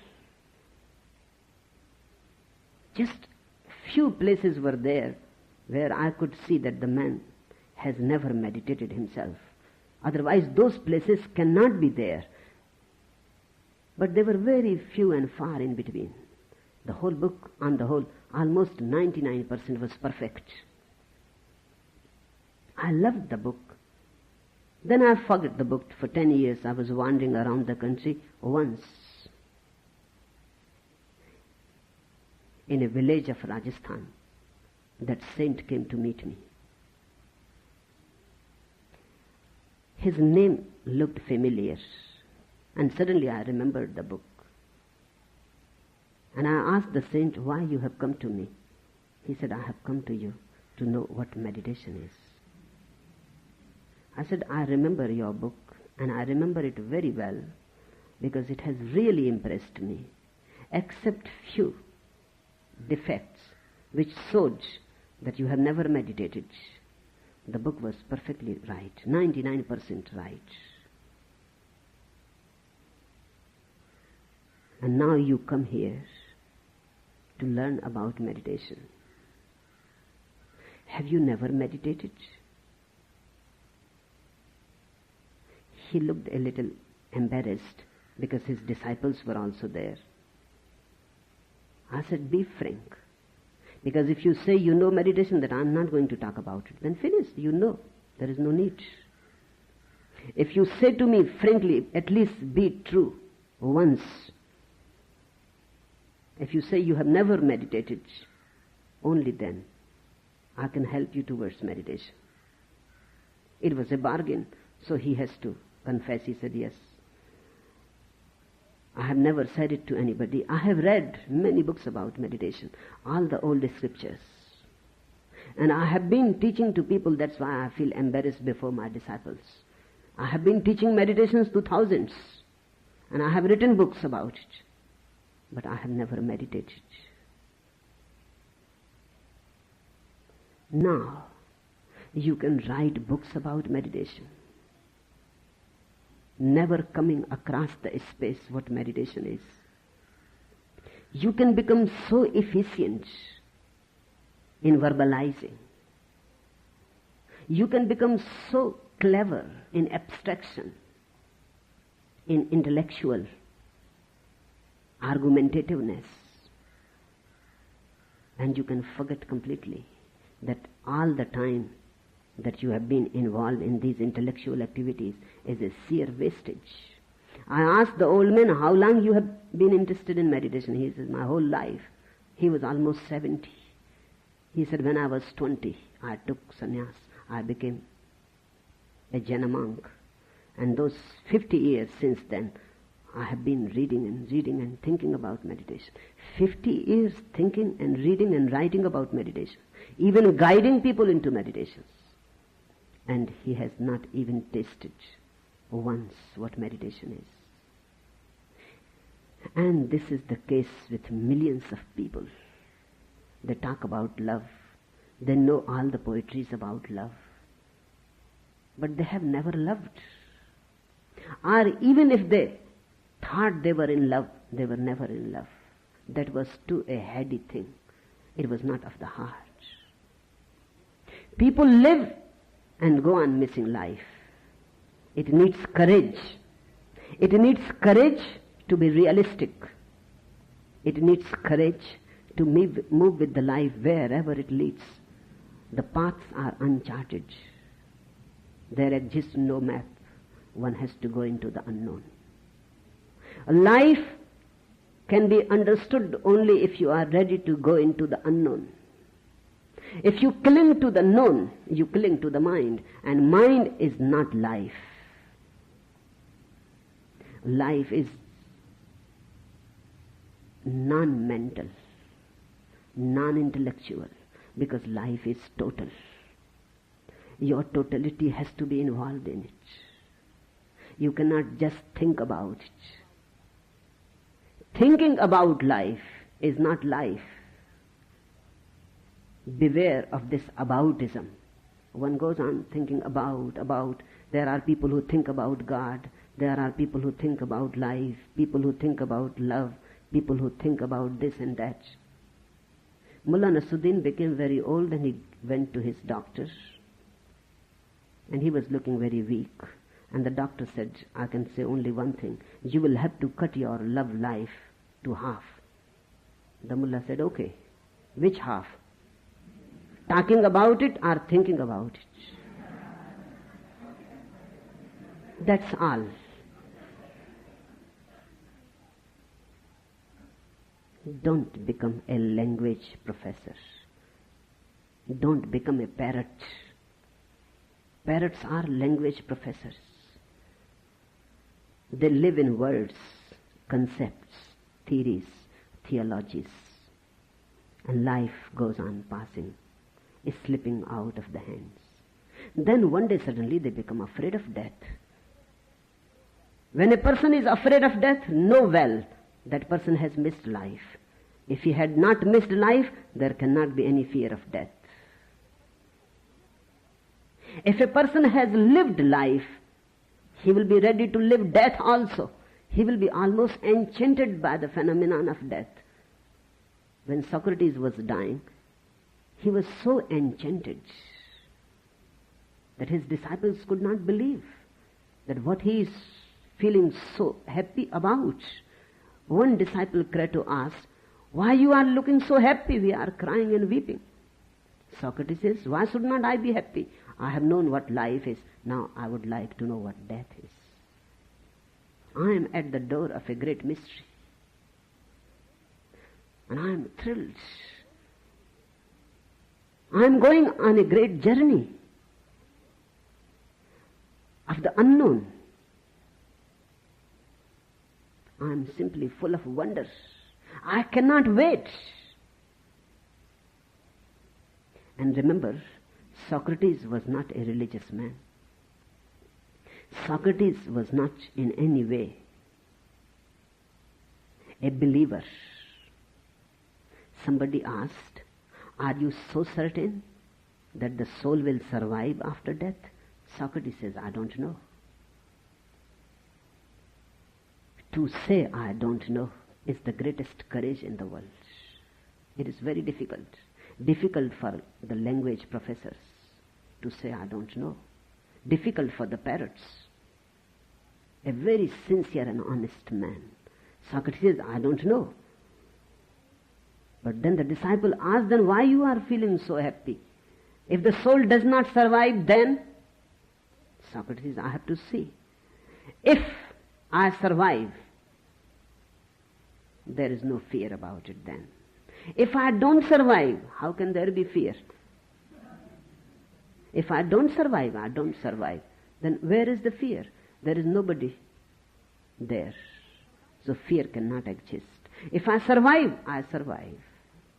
Speaker 3: Just few places were there where I could see that the man has never meditated himself. Otherwise, those places cannot be there. But they were very few and far in between. The whole book, on the whole, almost 99% was perfect. I loved the book. Then I forgot the book. For 10 years I was wandering around the country. Once, in a village of Rajasthan, that saint came to meet me. His name looked familiar, and suddenly I remembered the book. And I asked the saint, why you have come to me? He said, I have come to you to know what meditation is. I said, I remember your book, and I remember it very well, because it has really impressed me, except few defects which showed that you have never meditated. The book was perfectly right, 99% right. And now you come here to learn about meditation. Have you never meditated? He looked a little embarrassed because his disciples were also there. I said, be frank. Because if you say you know meditation, that I'm not going to talk about it, then finish, you know. There is no need. If you say to me frankly, at least be true once. If you say you have never meditated, only then I can help you towards meditation. It was a bargain, so he has to confess. He said, yes. I have never said it to anybody. I have read many books about meditation, all the old scriptures. And I have been teaching to people, that's why I feel embarrassed before my disciples. I have been teaching meditations to thousands, and I have written books about it, but I have never meditated. Now, you can write books about meditation, never coming across the space what meditation is. You can become so efficient in verbalizing. You can become so clever in abstraction, in intellectual argumentativeness, and you can forget completely that all the time that you have been involved in these intellectual activities is a sheer wastage. I asked the old man, how long you have been interested in meditation? He says, my whole life. He was almost 70. He said, when I was 20, I took sannyas. I became a Jaina monk. And those 50 years since then, I have been reading and thinking about meditation. 50 years thinking and reading and writing about meditation. Even guiding people into meditations. And he has not even tasted once what meditation is. And this is the case with millions of people. They talk about love. They know all the poetries about love. But they have never loved. Or even if they thought they were in love, they were never in love. That was too a heady thing. It was not of the heart. People live and go on missing life. It needs courage. It needs courage to be realistic. It needs courage to move with the life wherever it leads. The paths are uncharted. There exists no map. One has to go into the unknown. Life can be understood only if you are ready to go into the unknown. If you cling to the known, you cling to the mind, and mind is not life. Life is non-mental, non-intellectual, because life is total. Your totality has to be involved in it. You cannot just think about it. Thinking about life is not life. Beware of this aboutism. One goes on thinking about. There are people who think about God. There are people who think about life. People who think about love. People who think about this and that. Mullah Nasruddin became very old and he went to his doctor. And he was looking very weak. And the doctor said, I can say only one thing. You will have to cut your love life to half. The mullah said, okay. Which half? Talking about it or thinking about it? That's all. Don't become a language professor. Don't become a parrot. Parrots are language professors. They live in words, concepts, theories, theologies. And life goes on passing, is slipping out of the hands. Then one day suddenly they become afraid of death. When a person is afraid of death, know well that person has missed life. If he had not missed life, there cannot be any fear of death. If a person has lived life, he will be ready to live death also. He will be almost enchanted by the phenomenon of death. When Socrates was dying, he was so enchanted that his disciples could not believe that what he is feeling so happy about. One disciple, Crato, asked, why you are looking so happy? We are crying and weeping. Socrates says, why should not I be happy? I have known what life is. Now I would like to know what death is. I am at the door of a great mystery. And I am thrilled. I am going on a great journey of the unknown. I am simply full of wonder. I cannot wait. And remember, Socrates was not a religious man. Socrates was not in any way a believer. Somebody asked, are you so certain that the soul will survive after death? Socrates says, I don't know. To say I don't know is the greatest courage in the world. It is very difficult. Difficult for the language professors to say I don't know. Difficult for the parrots. A very sincere and honest man. Socrates says, I don't know. But then the disciple asked, then why you are feeling so happy? If the soul does not survive, then Socrates says, I have to see. If I survive, there is no fear about it then. If I don't survive, how can there be fear? If I don't survive, then where is the fear? There is nobody there. So fear cannot exist. If I survive, I survive.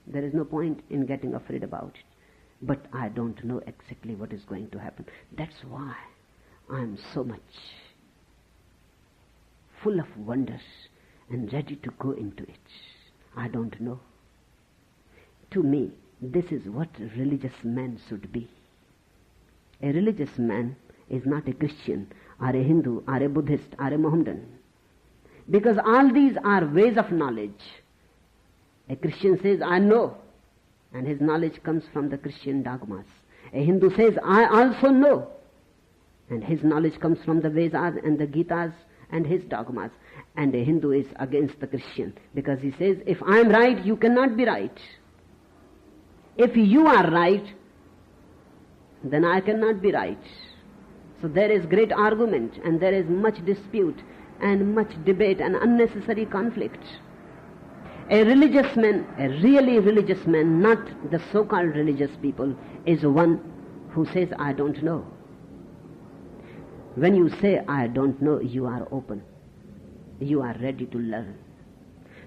Speaker 3: There is no point in getting afraid about it. But I don't know exactly what is going to happen. That's why I am so much full of wonders and ready to go into it. I don't know. To me, this is what a religious man should be. A religious man is not a Christian or a Hindu or a Buddhist or a Mohammedan. Because all these are ways of knowledge. A Christian says, I know, and his knowledge comes from the Christian dogmas. A Hindu says, I also know, and his knowledge comes from the Vedas and the Gitas and his dogmas. And a Hindu is against the Christian because he says, if I am right, you cannot be right. If you are right, then I cannot be right. So there is great argument and there is much dispute and much debate and unnecessary conflict. A religious man, a really religious man, not the so-called religious people, is one who says, I don't know. When you say, I don't know, you are open. You are ready to learn.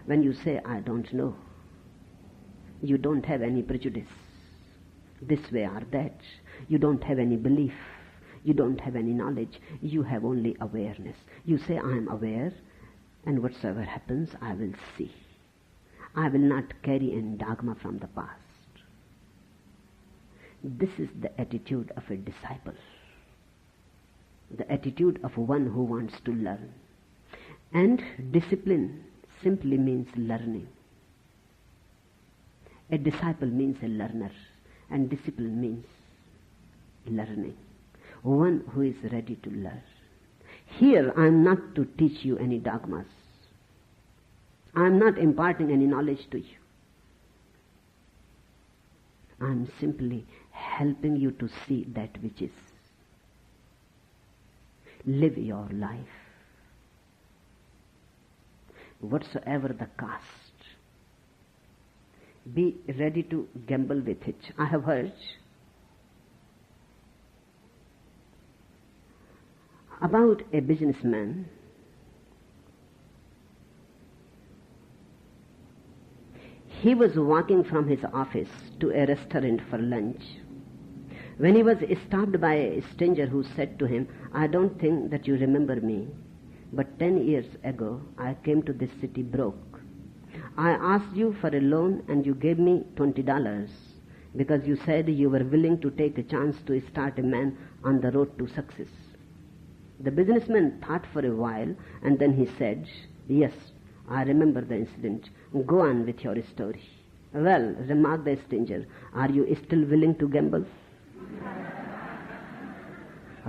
Speaker 3: When you say, I don't know, you don't have any prejudice, this way or that. You don't have any belief. You don't have any knowledge. You have only awareness. You say, I am aware, and whatsoever happens, I will see. I will not carry any dogma from the past. This is the attitude of a disciple. The attitude of one who wants to learn. And discipline simply means learning. A disciple means a learner, and discipline means learning. One who is ready to learn. Here I am not to teach you any dogmas. I am not imparting any knowledge to you. I am simply helping you to see that which is. Live your life. Whatsoever the cost. Be ready to gamble with it. I have heard about a businessman he was walking from his office to a restaurant for lunch when he was stopped by a stranger who said to him, I don't think that you remember me, but 10 years ago I came to this city broke. I asked you for a loan and you gave me $20 because you said you were willing to take a chance to start a man on the road to success. The businessman thought for a while and then he said, yes, I remember the incident. Go on with your story. Well, remarked the stranger, are you still willing to gamble?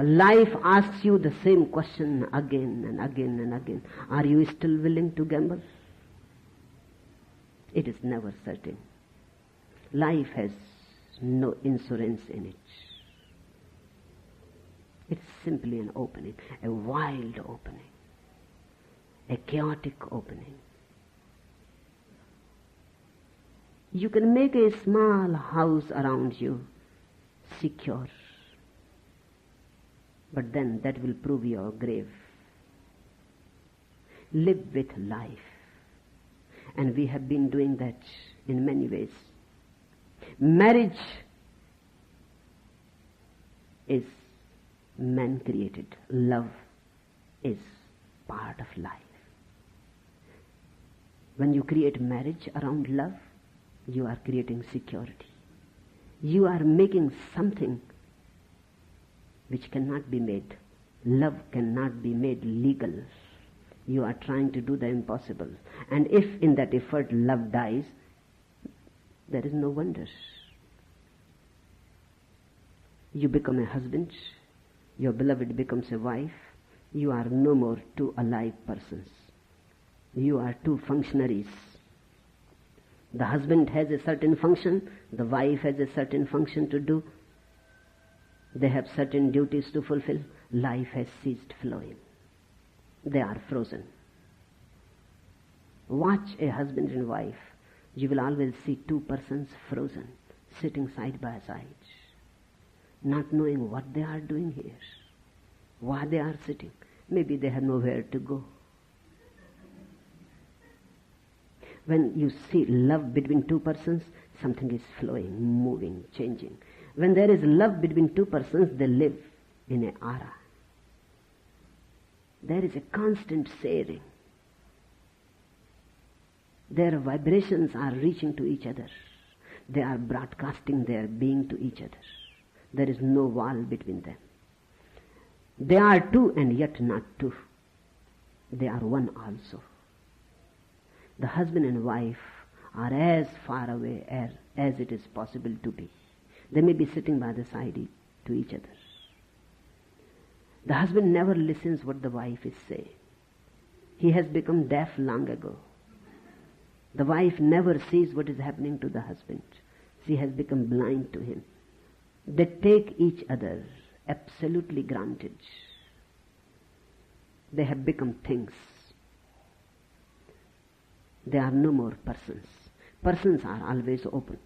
Speaker 3: Life asks you the same question again and again and again. Are you still willing to gamble? It is never certain. Life has no insurance in it. It's simply an opening, a wild opening, a chaotic opening. You can make a small house around you secure, but then that will prove your grave. Live with life. And we have been doing that in many ways. Marriage is man-created. Love is part of life. When you create marriage around love, you are creating security. You are making something which cannot be made. Love cannot be made legal. You are trying to do the impossible. And if in that effort love dies, there is no wonder. You become a husband, your beloved becomes a wife, you are no more two alive persons. You are two functionaries. The husband has a certain function, the wife has a certain function to do. They have certain duties to fulfill. Life has ceased flowing. They are frozen. Watch a husband and wife. You will always see two persons frozen, sitting side by side, not knowing what they are doing here, why they are sitting. Maybe they have nowhere to go. When you see love between two persons, something is flowing, moving, changing. When there is love between two persons, they live in an aura. There is a constant sharing. Their vibrations are reaching to each other. They are broadcasting their being to each other. There is no wall between them. They are two and yet not two. They are one also. The husband and wife are as far away as it is possible to be. They may be sitting by the side to each other. The husband never listens what the wife is saying. He has become deaf long ago. The wife never sees what is happening to the husband. She has become blind to him. They take each other absolutely granted. They have become things. They are no more persons. Persons are always open.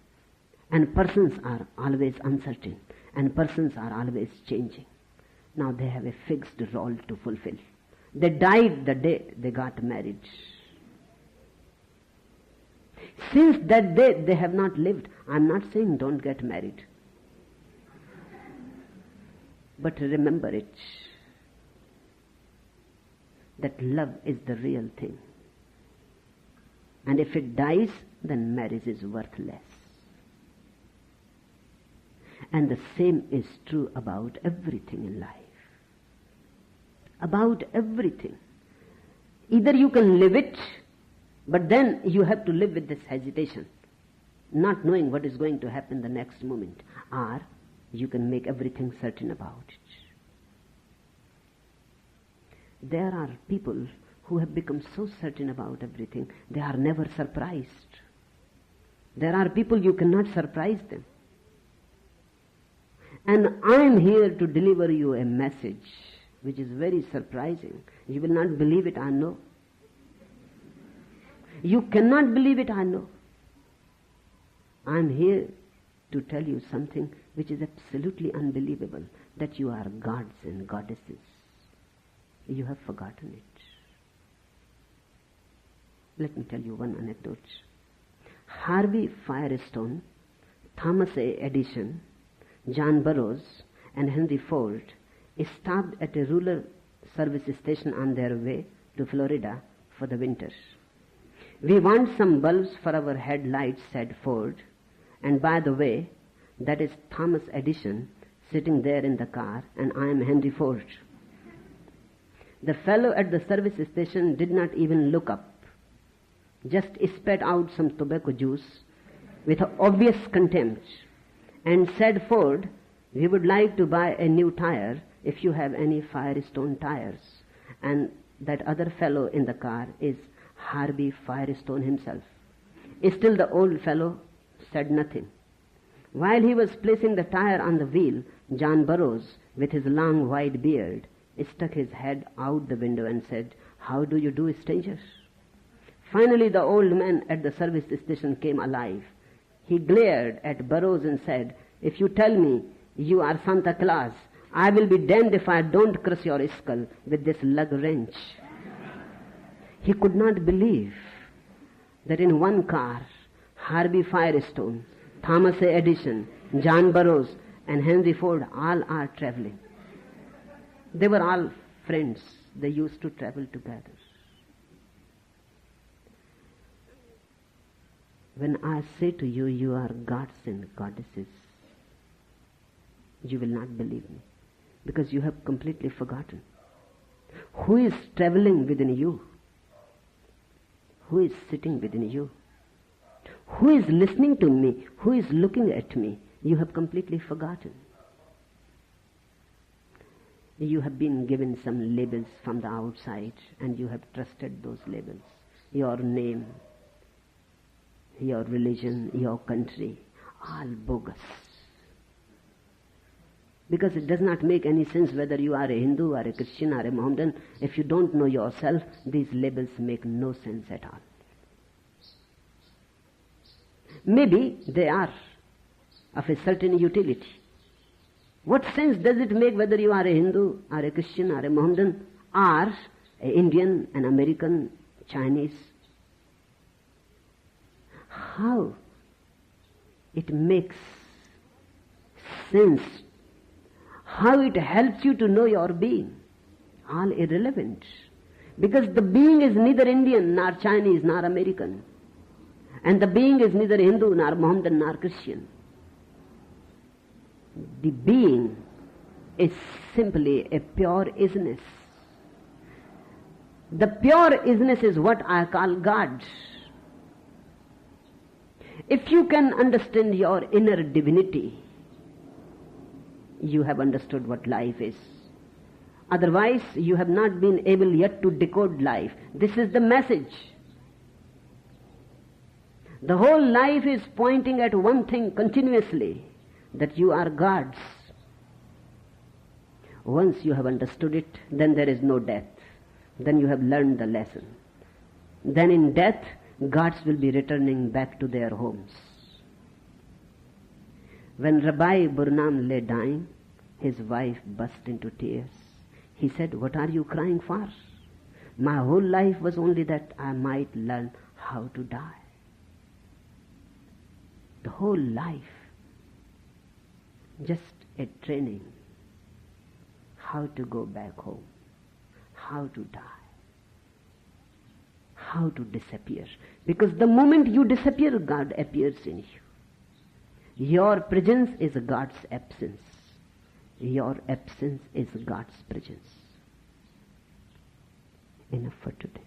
Speaker 3: And persons are always uncertain. And persons are always changing. Now they have a fixed role to fulfill. They died the day they got married. Since that day they have not lived. I'm not saying don't get married. But remember it. That love is the real thing. And if it dies, then marriage is worthless. And the same is true about everything in life. About everything. Either you can live it, but then you have to live with this hesitation, not knowing what is going to happen the next moment, or you can make everything certain about it. There are people who have become so certain about everything, they are never surprised. There are people you cannot surprise them. And I am here to deliver you a message which is very surprising. You will not believe it, I know. You cannot believe it, I know. I am here to tell you something which is absolutely unbelievable, that you are gods and goddesses. You have forgotten it. Let me tell you one anecdote. Harvey Firestone, Thomas A. Edison, John Burroughs, and Henry Ford stopped at a rural service station on their way to Florida for the winter. We want some bulbs for our headlights, said Ford. And by the way, that is Thomas Edison sitting there in the car, and I am Henry Ford. The fellow at the service station did not even look up, just spat out some tobacco juice with obvious contempt and said, Ford, we would like to buy a new tire if you have any Firestone tires. And that other fellow in the car is Harvey Firestone himself. Still the old fellow said nothing. While he was placing the tire on the wheel, John Burroughs, with his long white beard, stuck his head out the window and said, how do you do, strangers? Finally, the old man at the service station came alive. He glared at Burroughs and said, if you tell me you are Santa Claus, I will be damned if I don't crush your skull with this lug wrench. He could not believe that in one car, Harvey Firestone, Thomas A. Edison, John Burroughs, and Henry Ford all are traveling. They were all friends. They used to travel together. When I say to you, you are gods and goddesses, you will not believe me, because you have completely forgotten. Who is traveling within you? Who is sitting within you? Who is listening to me? Who is looking at me? You have completely forgotten. You have been given some labels from the outside, and you have trusted those labels. Your name, your religion, your country, all bogus. Because it does not make any sense whether you are a Hindu or a Christian or a Mohammedan. If you don't know yourself, these labels make no sense at all. Maybe they are of a certain utility. What sense does it make whether you are a Hindu or a Christian or a Mohammedan or an Indian, an American, Chinese? How it makes sense, how it helps you to know your being, all irrelevant. Because the being is neither Indian, nor Chinese, nor American. And the being is neither Hindu, nor Mohammedan, nor Christian. The being is simply a pure isness. The pure isness is what I call God. If you can understand your inner divinity, you have understood what life is. Otherwise, you have not been able yet to decode life. This is the message. The whole life is pointing at one thing continuously, that you are God's. Once you have understood it, then there is no death. Then you have learned the lesson. Then in death, gods will be returning back to their homes. When Rabbi Burnham lay dying, his wife burst into tears. He said, "What are you crying for? My whole life was only that I might learn how to die." The whole life, just a training, how to go back home, how to die, how to disappear. Because the moment you disappear, God appears in you. Your presence is God's absence. Your absence is God's presence. Enough for today.